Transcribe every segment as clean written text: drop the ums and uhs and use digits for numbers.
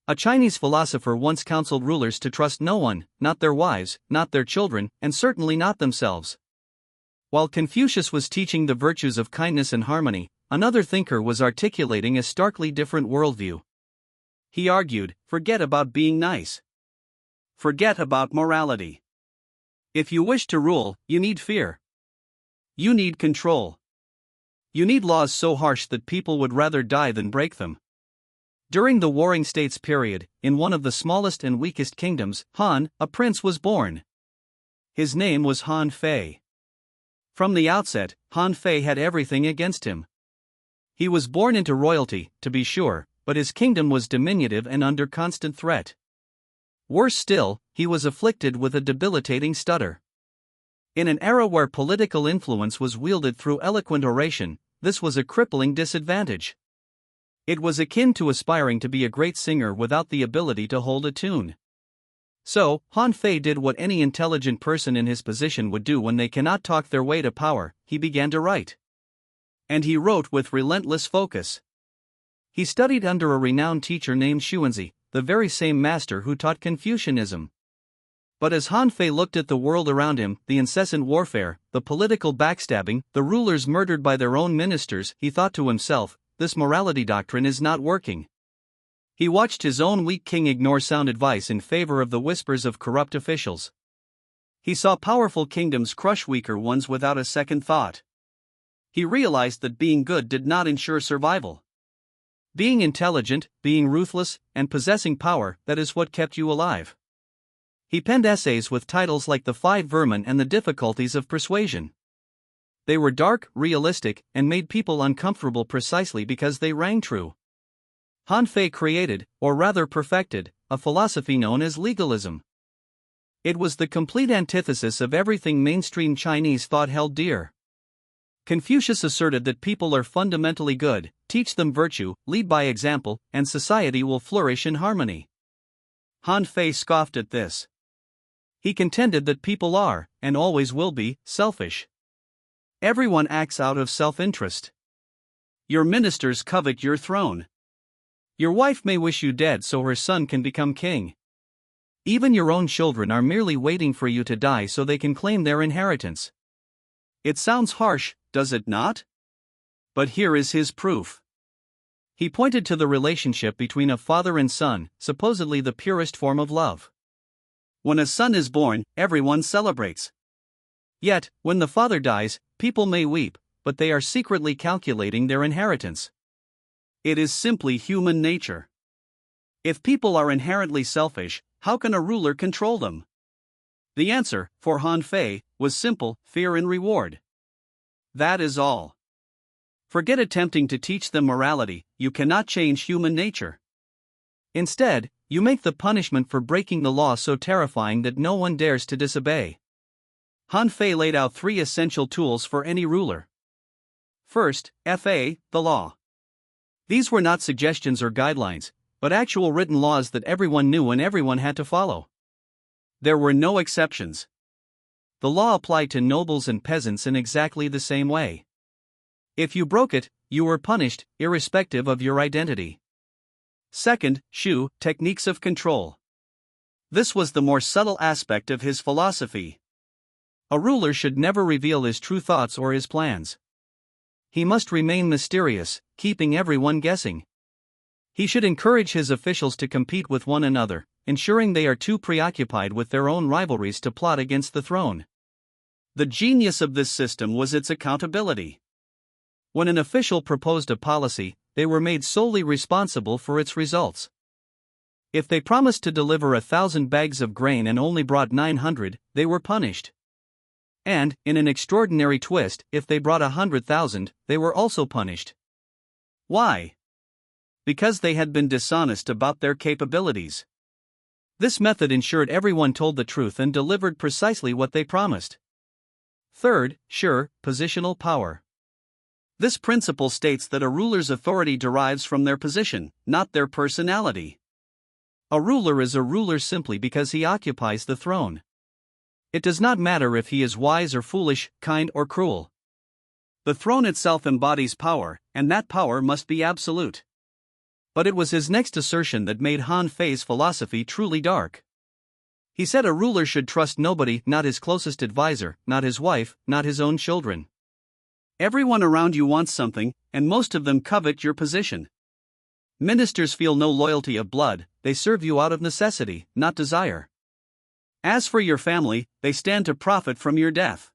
A Chinese philosopher once counseled rulers to trust no one, not their wives, not their children, and certainly not themselves. While Confucius was teaching the virtues of kindness and harmony, another thinker was articulating a starkly different worldview. He argued, forget about being nice. Forget about morality. If you wish to rule, you need fear. You need control. You need laws so harsh that people would rather die than break them. During the Warring States period, in one of the smallest and weakest kingdoms, Han, a prince, was born. His name was Han Fei. From the outset, Han Fei had everything against him. He was born into royalty, to be sure, but his kingdom was diminutive and under constant threat. Worse still, he was afflicted with a debilitating stutter. In an era where political influence was wielded through eloquent oration, this was a crippling disadvantage. It was akin to aspiring to be a great singer without the ability to hold a tune. So, Han Fei did what any intelligent person in his position would do when they cannot talk their way to power: he began to write. And he wrote with relentless focus. He studied under a renowned teacher named Xuanzi, the very same master who taught Confucianism. But as Han Fei looked at the world around him, the incessant warfare, the political backstabbing, the rulers murdered by their own ministers, he thought to himself, this morality doctrine is not working. He watched his own weak king ignore sound advice in favor of the whispers of corrupt officials. He saw powerful kingdoms crush weaker ones without a second thought. He realized that being good did not ensure survival. Being intelligent, being ruthless, and possessing power, that is what kept you alive. He penned essays with titles like The Five Vermin and The Difficulties of Persuasion. They were dark, realistic, and made people uncomfortable precisely because they rang true. Han Fei created, or rather perfected, a philosophy known as legalism. It was the complete antithesis of everything mainstream Chinese thought held dear. Confucius asserted that people are fundamentally good, teach them virtue, lead by example, and society will flourish in harmony. Han Fei scoffed at this. He contended that people are, and always will be, selfish. Everyone acts out of self-interest. Your ministers covet your throne. Your wife may wish you dead so her son can become king. Even your own children are merely waiting for you to die so they can claim their inheritance. It sounds harsh, does it not? But here is his proof. He pointed to the relationship between a father and son, supposedly the purest form of love. When a son is born, everyone celebrates. Yet, when the father dies, people may weep, but they are secretly calculating their inheritance. It is simply human nature. If people are inherently selfish, how can a ruler control them? The answer, for Han Fei, was simple: fear and reward. That is all. Forget attempting to teach them morality, you cannot change human nature. Instead, you make the punishment for breaking the law so terrifying that no one dares to disobey. Han Fei laid out 3 essential tools for any ruler. First, the law. These were not suggestions or guidelines, but actual written laws that everyone knew and everyone had to follow. There were no exceptions. The law applied to nobles and peasants in exactly the same way. If you broke it, you were punished, irrespective of your identity. Second, techniques of control. This was the more subtle aspect of his philosophy. A ruler should never reveal his true thoughts or his plans. He must remain mysterious, keeping everyone guessing. He should encourage his officials to compete with one another, ensuring they are too preoccupied with their own rivalries to plot against the throne. The genius of this system was its accountability. When an official proposed a policy, they were made solely responsible for its results. If they promised to deliver 1,000 bags of grain and only brought 900, they were punished. And, in an extraordinary twist, if they brought 100,000, they were also punished. Why? Because they had been dishonest about their capabilities. This method ensured everyone told the truth and delivered precisely what they promised. Third, positional power. This principle states that a ruler's authority derives from their position, not their personality. A ruler is a ruler simply because he occupies the throne. It does not matter if he is wise or foolish, kind or cruel. The throne itself embodies power, and that power must be absolute. But it was his next assertion that made Han Fei's philosophy truly dark. He said a ruler should trust nobody, not his closest advisor, not his wife, not his own children. Everyone around you wants something, and most of them covet your position. Ministers feel no loyalty of blood, they serve you out of necessity, not desire. As for your family, they stand to profit from your death.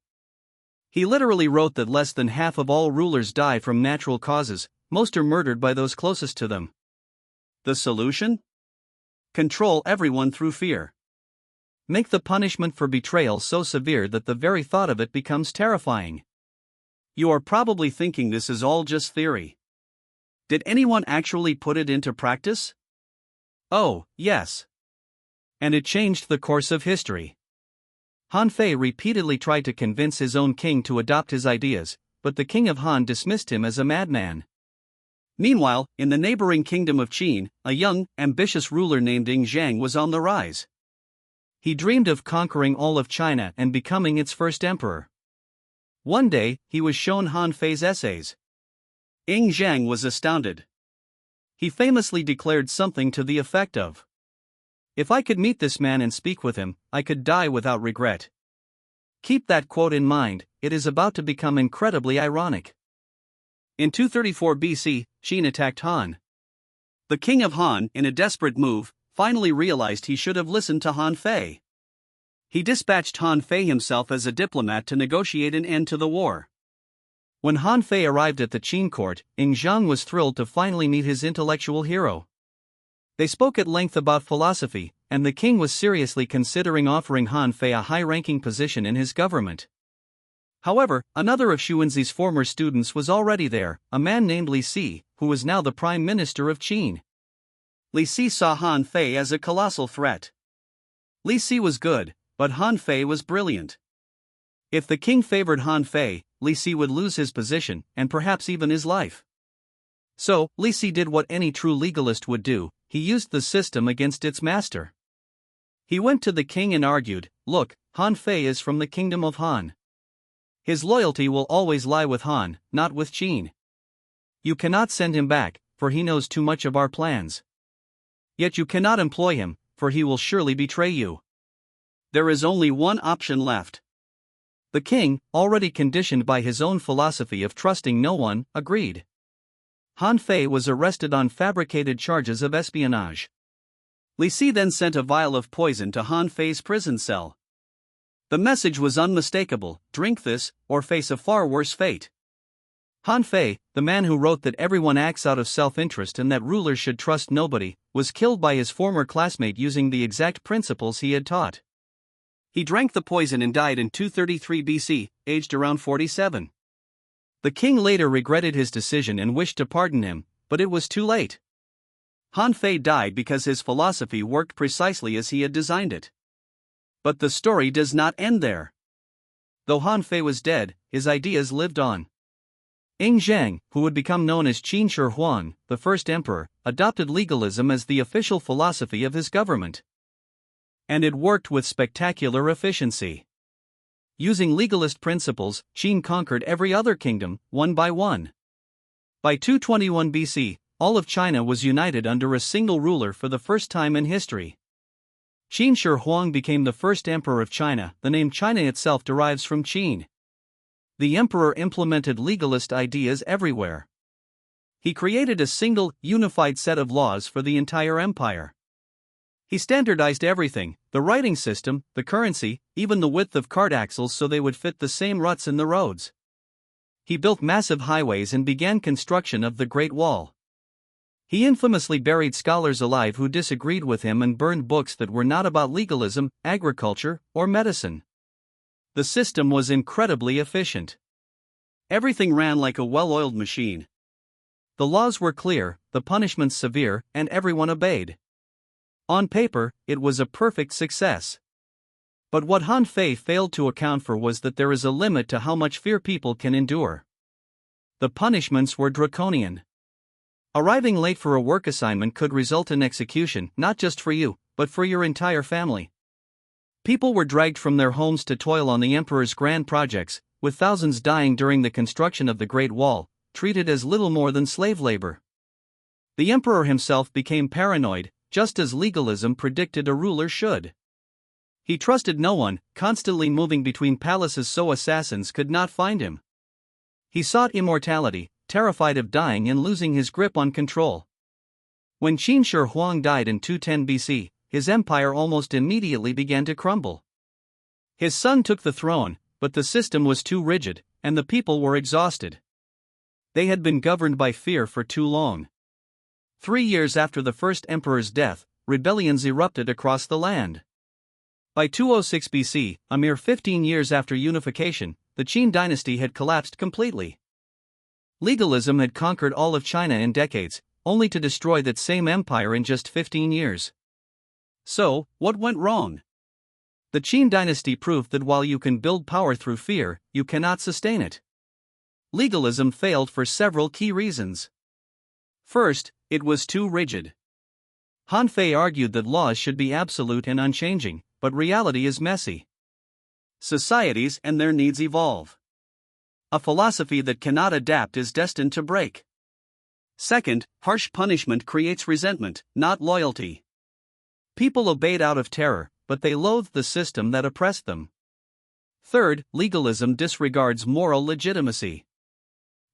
He literally wrote that less than half of all rulers die from natural causes, most are murdered by those closest to them. The solution? Control everyone through fear. Make the punishment for betrayal so severe that the very thought of it becomes terrifying. You are probably thinking this is all just theory. Did anyone actually put it into practice? Oh, yes. And it changed the course of history. Han Fei repeatedly tried to convince his own king to adopt his ideas, but the king of Han dismissed him as a madman. Meanwhile, in the neighboring kingdom of Qin, a young, ambitious ruler named Ing Zhang was on the rise. He dreamed of conquering all of China and becoming its first emperor. One day, he was shown Han Fei's essays. Ing Zhang was astounded. He famously declared something to the effect of, "If I could meet this man and speak with him, I could die without regret." Keep that quote in mind, it is about to become incredibly ironic. In 234 BC, Qin attacked Han. The king of Han, in a desperate move, finally realized he should have listened to Han Fei. He dispatched Han Fei himself as a diplomat to negotiate an end to the war. When Han Fei arrived at the Qin court, Ing Zhang was thrilled to finally meet his intellectual hero. They spoke at length about philosophy, and the king was seriously considering offering Han Fei a high-ranking position in his government. However, another of Xuanzi's former students was already there, a man named Li Si, who was now the prime minister of Qin. Li Si saw Han Fei as a colossal threat. Li Si was good, but Han Fei was brilliant. If the king favored Han Fei, Li Si would lose his position, and perhaps even his life. So, Li Si did what any true legalist would do, he used the system against its master. He went to the king and argued, "Look, Han Fei is from the kingdom of Han. His loyalty will always lie with Han, not with Qin. You cannot send him back, for he knows too much of our plans. Yet you cannot employ him, for he will surely betray you. There is only one option left." The king, already conditioned by his own philosophy of trusting no one, agreed. Han Fei was arrested on fabricated charges of espionage. Li Si then sent a vial of poison to Han Fei's prison cell. The message was unmistakable: drink this, or face a far worse fate. Han Fei, the man who wrote that everyone acts out of self-interest and that rulers should trust nobody, was killed by his former classmate using the exact principles he had taught. He drank the poison and died in 233 BC, aged around 47. The king later regretted his decision and wished to pardon him, but it was too late. Han Fei died because his philosophy worked precisely as he had designed it. But the story does not end there. Though Han Fei was dead, his ideas lived on. Ing Zhang, who would become known as Qin Shi Huang, the first emperor, adopted legalism as the official philosophy of his government. And it worked with spectacular efficiency. Using legalist principles, Qin conquered every other kingdom, one by one. By 221 BC, all of China was united under a single ruler for the first time in history. Qin Shi Huang became the first emperor of China. The name China itself derives from Qin. The emperor implemented legalist ideas everywhere. He created a single, unified set of laws for the entire empire. He standardized everything: the writing system, the currency, even the width of cart axles so they would fit the same ruts in the roads. He built massive highways and began construction of the Great Wall. He infamously buried scholars alive who disagreed with him and burned books that were not about legalism, agriculture, or medicine. The system was incredibly efficient. Everything ran like a well-oiled machine. The laws were clear, the punishments severe, and everyone obeyed. On paper, it was a perfect success. But what Han Fei failed to account for was that there is a limit to how much fear people can endure. The punishments were draconian. Arriving late for a work assignment could result in execution, not just for you, but for your entire family. People were dragged from their homes to toil on the emperor's grand projects, with thousands dying during the construction of the Great Wall, treated as little more than slave labor. The emperor himself became paranoid, just as legalism predicted a ruler should. He trusted no one, constantly moving between palaces so assassins could not find him. He sought immortality, terrified of dying and losing his grip on control. When Qin Shi Huang died in 210 BC, his empire almost immediately began to crumble. His son took the throne, but the system was too rigid, and the people were exhausted. They had been governed by fear for too long. 3 years after the first emperor's death, rebellions erupted across the land. By 206 BC, a mere 15 years after unification, the Qin dynasty had collapsed completely. Legalism had conquered all of China in decades, only to destroy that same empire in just 15 years. So, what went wrong? The Qin dynasty proved that while you can build power through fear, you cannot sustain it. Legalism failed for several key reasons. First, it was too rigid. Han Fei argued that laws should be absolute and unchanging, but reality is messy. Societies and their needs evolve. A philosophy that cannot adapt is destined to break. Second, harsh punishment creates resentment, not loyalty. People obeyed out of terror, but they loathed the system that oppressed them. Third, legalism disregards moral legitimacy.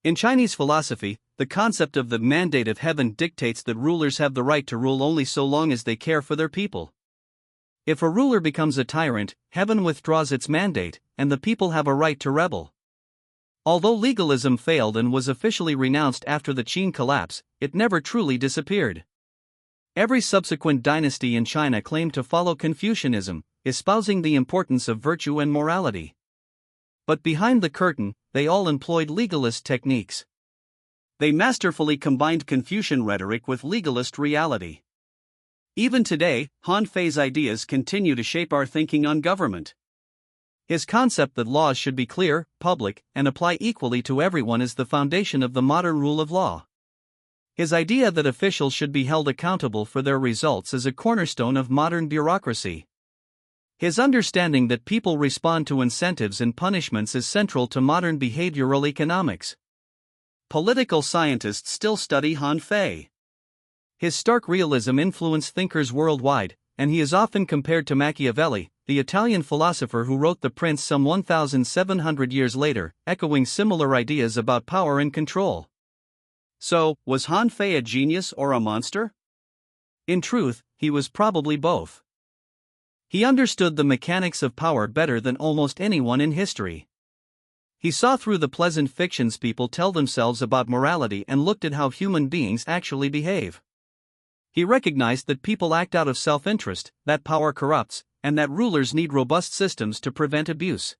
In Chinese philosophy, the concept of the mandate of heaven dictates that rulers have the right to rule only so long as they care for their people. If a ruler becomes a tyrant, heaven withdraws its mandate, and the people have a right to rebel. Although legalism failed and was officially renounced after the Qin collapse, it never truly disappeared. Every subsequent dynasty in China claimed to follow Confucianism, espousing the importance of virtue and morality. But behind the curtain, they all employed legalist techniques. They masterfully combined Confucian rhetoric with legalist reality. Even today, Han Fei's ideas continue to shape our thinking on government. His concept that laws should be clear, public, and apply equally to everyone is the foundation of the modern rule of law. His idea that officials should be held accountable for their results is a cornerstone of modern bureaucracy. His understanding that people respond to incentives and punishments is central to modern behavioral economics. Political scientists still study Han Fei. His stark realism influenced thinkers worldwide, and he is often compared to Machiavelli, the Italian philosopher who wrote The Prince some 1,700 years later, echoing similar ideas about power and control. So, was Han Fei a genius or a monster? In truth, he was probably both. He understood the mechanics of power better than almost anyone in history. He saw through the pleasant fictions people tell themselves about morality and looked at how human beings actually behave. He recognized that people act out of self-interest, that power corrupts, and that rulers need robust systems to prevent abuse.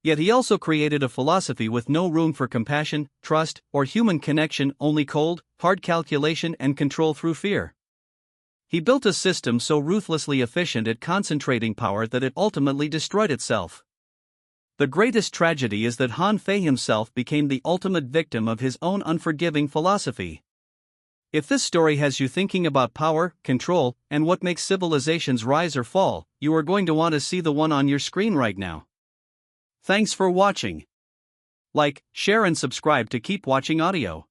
Yet he also created a philosophy with no room for compassion, trust, or human connection, only cold, hard calculation and control through fear. He built a system so ruthlessly efficient at concentrating power that it ultimately destroyed itself. The greatest tragedy is that Han Fei himself became the ultimate victim of his own unforgiving philosophy. If this story has you thinking about power, control, and what makes civilizations rise or fall, you are going to want to see the one on your screen right now. Thanks for watching. Like, share and subscribe to keep watching audio.